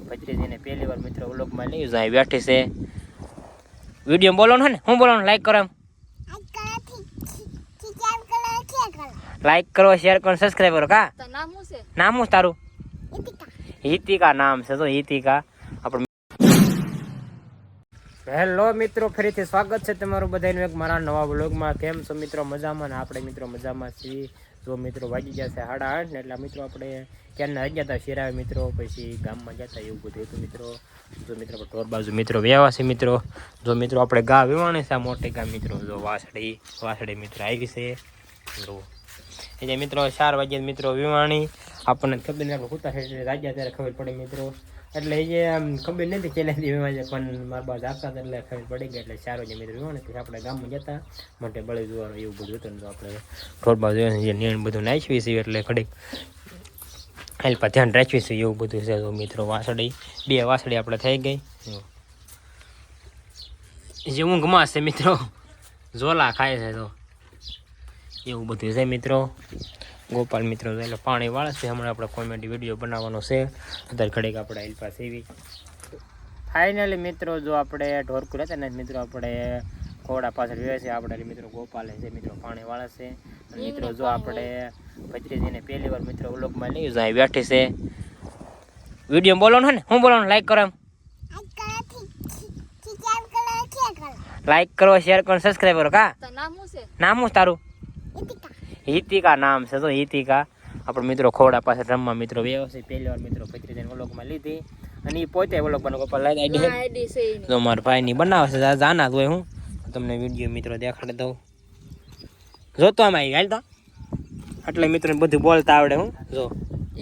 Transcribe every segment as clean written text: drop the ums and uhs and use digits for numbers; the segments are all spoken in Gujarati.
ભત્રીજીને પહેલી વાર મિત્રો વ્લોગમાં લઈ જાય બેઠી છે. વિડીયો બોલવાનું હે ને હું બોલવાનું લાઈક કરો, લાઈક કરો, શેર કરો, સબસ્ક્રાઇબ કરો. કા નામ શું તારું? હિતિકા નામ છે. તો હિતિકા આપણું. હેલો મિત્રો, ફરીથી સ્વાગત છે તમારું બધાનું એક મારા નવા વ્લોગમાં. કેમ છો મિત્રો? મજામાં ને? આપણે મિત્રો મજામાં છીએ. જો મિત્રો વાગી ગયા છે 8:30 ને એટલે મિત્રો આપણે ક્યારના ગયા હતા શિરાવે મિત્રો, પછી ગામમાં ગયા હતા એવું બધું હતું મિત્રો. જો મિત્રો ઢોર બાજુ મિત્રો વ્યવહાર મિત્રો. જો મિત્રો આપણે ગા વિવાણી છે આ મોટી ગા મિત્રો. જો વાસળી મિત્રો આવી છે. જો એટલે મિત્રો 4 વાગ્યા મિત્રો વિવાણી. આપણને ખબર નથી હોતા છે રાજા ત્યારે ખબર પડે મિત્રો. એટલે એ આમ ખબર નથી ચેલેન્જ વિવાજ પણ મારા બાદ આપતા એટલે ખબર પડી ગઈ. એટલે 4 વાગે મિત્રો વિવાણી પછી આપણે ગામમાં જતા મોટે બળે જોવાનું એવું બધું હતું. તો આપણે ઢોર બાજુ નીણ બધું નાખીએ છીએ એટલે ઘડીક હેલ્પા ધ્યાન રાખીએ છીએ એવું બધું છે. તો મિત્રો વાસળી 2 વાસળી આપણે થઈ ગઈ. જે ઊંઘમાં છે મિત્રો, ઝોલા ખાય છે. તો એવું બધું છે મિત્રો. ગોપાલ મિત્રો એટલે પાણી વાળે છે. હમણાં આપણે કોમેડી વિડીયો બનાવવાનો છે. અત્યારે ઘડીક આપણે હેલ્પા સેવી. ફાઇનલી મિત્રો જો આપણે ઢોરકું રહેતા ને મિત્રો આપણે ઘોડા પાછળ રહે છે આપણે મિત્રો. ગોપાલે છે મિત્રો પાણી વાળે છે. મિત્રો જો આપણે ભત્રીજીને પહેલી વાર મિત્રો વ્લોગમાં લઈ જાય બેઠી છે. વિડીયો બોલવાનું હે ને હું બોલવાનું લાઈક કરો, લાઈક કરો, શેર કરો, સબસ્ક્રાઇબ કરો. કા નામ શું તારું? હિતિકા નામ છે. તો હિતિકા આપણે મિત્રો ખોડા પાસે રમવા મિત્રો વ્યવસ્થિત પહેલી વાર મિત્રો ભત્રીજીને વ્લોગમાં લીધી. અને એ પોતે વ્લોગ બનાવ ગોપાલ આઈડી છે. તો મારા ભાઈની બનાવે છે જાના હોય. હું તમને વિડીયો મિત્રો દેખાડી દઉં. જોતો આમાં આવી હાલ તો એટલે મિત્રો બધું બોલતા આવડે. હું જો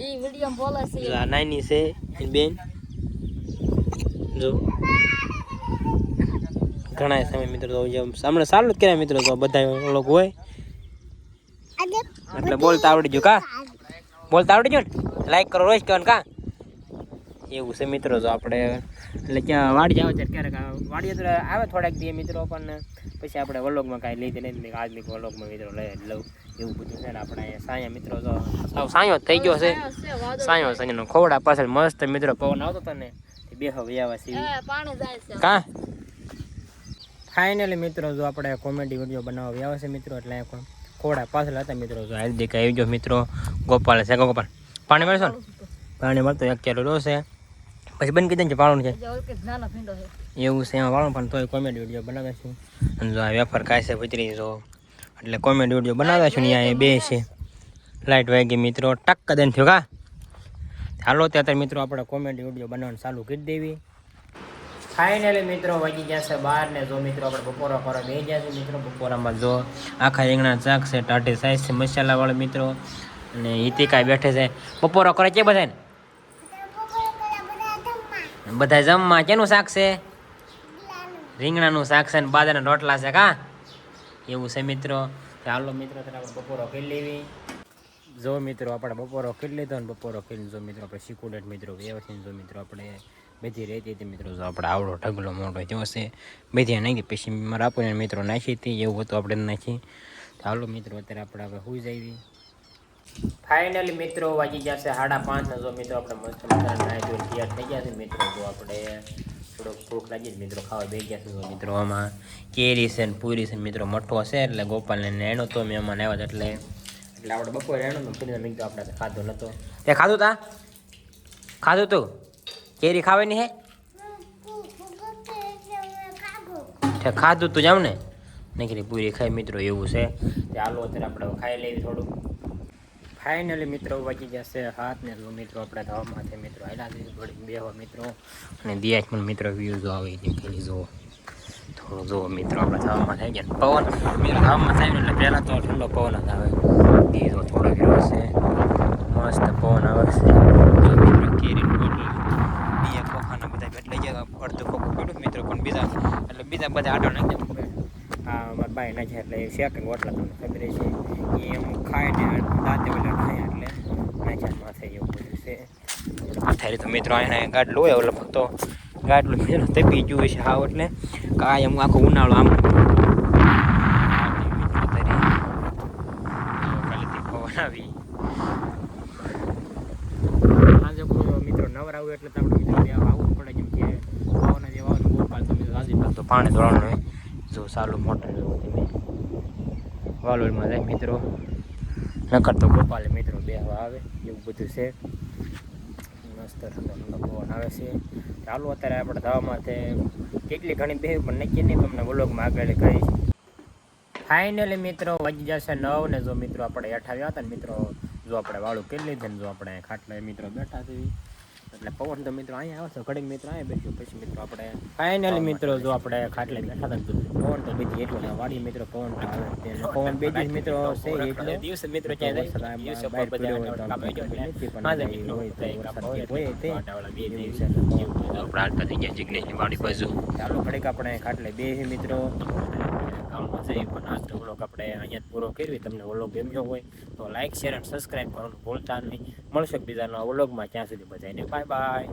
ઈ વિડીયો બોલે છે. નાની છે એ બેન. જો ઘણા સમય મિત્રો હમણાં ચાલુ જ કર્યા મિત્રો. તો બધા લોકો હોય એટલે બોલતા આવડી ગયું. કા બોલતા આવડી ગયું ને? લાઈક કરો, રોજ કહેવાનું. કા એવું છે મિત્રો. જો આપણે એટલે ક્યાં વાડી આવે ત્યારે ક્યારેક વાડીએ તો આવે થોડાક દી મિત્રો, પણ પછી આપણે વ્લોગમાં કાંઈ લીધે નહીં. આજની વ્લોગમાં મિત્રો લઈ લઉં એવું બધું છે ને. આપણે સાયા મિત્રો જો સાવ સાયો થઈ ગયો છે. સાયો સાંજનો ખોવડા પાછળ મસ્ત મિત્રો પવન આવતો હતો ને બે હવે આવ્યા છે. કા ફાઇનલી મિત્રો જો આપણે કોમેડી વિડીયો બનાવવા આવે છે મિત્રો. એટલે ખોડા પાછળ હતા મિત્રો. જો હાલ દેખા આવી ગયો મિત્રો. ગોપાલ છે. ગોપાલ પાણી મળશો ને? પાણી મળતો 1 કિલો છે. પછી બંધ કીધું છે પાણું છે એવું છે એમાં વાળું. પણ તોય કોમેડી વિડીયો બનાવે છે. અને જો આ વેફર ખાય છે ભત્રીજી જો એટલે કોમેડી વિડીયો બનાવે છે. અહીંયા બે છે. લાઇટ વાગી મિત્રો ટક દઈને થયો. કા હાલો ત્યારે મિત્રો આપણે કોમેડી વિડીયો બનાવવાનું ચાલુ કરી દેવી. ફાઇનલી મિત્રો વાગી ગયા છે 12 ને જો મિત્રો આપણે બપોરા કરવા બે ગયા છે મિત્રો. બપોરામાં જો આખા રીંગણા શાક છે, ટાટી સાઈઝ છે મસાલાવાળો મિત્રો. અને હિતિકા બેઠે છે બપોરા કરે છે. બધા જમવા કેનું શાક છે? રીંગણાનું શાક છે ને બાજરાના રોટલા છે. કા એવું છે મિત્રો. ચાલો મિત્રો આપણે બપોરો કરી લેવી. જો મિત્રો આપણે બપોરો કરી લીધો ને બપોરો કરીને જો મિત્રો આપણે શીકુડેટ મિત્રો વ્યવસ્થિત જો મિત્રો આપણે બધી રહેતી હતી મિત્રો. જો આપણે આવડો ઢગલો મોટો થયો છે બધી નાખી પછી મારા આપણને મિત્રો નાખી હતી એવું હતું આપણે નાખી. ચાલો મિત્રો અત્યારે આપણે હવે સુઈ જઈએ. ફાઇનલી મિત્રો વાગી ગયા છે 5:30 ને જો મિત્રો આપણે મસ્ત મજા નાઈ ધોઈ તૈયાર થઈ ગયા છે મિત્રો. જો આપણે થોડોક ભૂખ લાગી મિત્રો ખાવા બે ગયા છે. જો મિત્રો આમાં કેરી છે ને પૂરી છે મિત્રો મઠો છે. એટલે ગોપાલને એનો તો મહેમાન આવ્યા એટલે આપણે બપોરે એનો પૂરીને મેં કીધું આપણે ખાધો નહોતો. તે ખાધું તું કેરી ખાવાની હે? ખાધું તું જાવ ને નહીં પૂરી ખાઈ મિત્રો એવું છે. ચાલો અત્યારે આપણે ખાઈ લેવી થોડું. ફાઇનલી મિત્રો વાગી જશે 7 ને જો મિત્રો આપણે ધાવામાં છે મિત્રો આયલા થોડીક બેહવા મિત્રો. અને દિયાજ પણ મિત્રો વ્યૂ જો આવે ખાલી જુઓ થોડું જુઓ મિત્રો આપણે ધાવામાં થઈ ગયા પવન મિત્રો. ધામમાં થાય ને એટલે પહેલાં તો ઠંડો પવન જ આવે. એ જો થોડો વ્યૂ છે મસ્ત પવન આવે છે. જો મિત્રો કેરીનું બોટલ બીજા ખોખાના બધા એટલે ગયા અડધું ખોખું પડ્યું મિત્રો. પણ બીજા બધા આડો નાખી દે. હા મારા બાઈ નાખ્યા એટલે શેકને ઓટલા તમને ખબર છે એ એમ ખાય ને દાંતે ઓલા ખાય એટલે નાખ્યા માથે એવું બધું છે. અત્યારે તો મિત્રો એને ગાડલું હોય ઓલો ફક્ત ગાડલું મિત્રો તપી ગયું છે હાવ. એટલે કાંઈ એમ આખો ઉનાળો આમ કાલેથી પવન આવી. સાંજે મિત્રો નવરા આવે એટલે તો આપણે મિત્રો આવવું પડે, જેમ કે વાવના જે વાવનું ગોપાલ તો મિત્રો રાજી તો પાણી દોડવાનું હોય જો સાલું મોટર વાલોરમાં જાય મિત્રો, નકર તો ગોપાલે મિત્રો બેહવા આવે એવું બધું છે. મસ્ત ઠંડો ઠંડો પવન આવે છે. ચાલો અત્યારે આપણે ધાવામાં કેટલી ઘણી બે પણ નક્કી નહીં, તમને વ્લોગમાં આગળ કહીશ. ફાઇનલી મિત્રો વાગી જશે 9 ને જો મિત્રો આપણે હેઠાવ્યા હતા ને મિત્રો, જો આપણે વાળું કરી લીધું ને જો આપણે ખાટલા મિત્રો બેઠા છીએ એટલે પવન તો મિત્રો અહીંયા આવે છે, ઘડીક મિત્રો અહીંયા બેઠ્યું પછી મિત્રો આપણે ફાઇનલી મિત્રો જો આપણે ખાટલે બેઠા હતા પવન તો બીજી એટલું ના વાડી મિત્રો પવન આવે પવન બે દિવસ મિત્રો છે એટલે દિવસ મિત્રો ક્યાં જાય દિવસે બહાર બધા કામ આવી જાય પણ આજે મિત્રો હોય તે પ્રાર્થના થઈ ગયા જિગ્નેશની વાડી બાજુ. ચાલો ઘડીક આપણે ખાટલે બેહી મિત્રો કામમાં જઈ, પણ આજનો વ્લોગ આપણે અહીંયા પૂરો કરવી. તમને વ્લોગ ગમ્યો હોય તો લાઈક શેર અને સબસ્ક્રાઈબ કરવાનું ભૂલતા નહીં. મળશે બીજાના વ્લોગમાં, ત્યાં સુધી બધાને બાય બાય.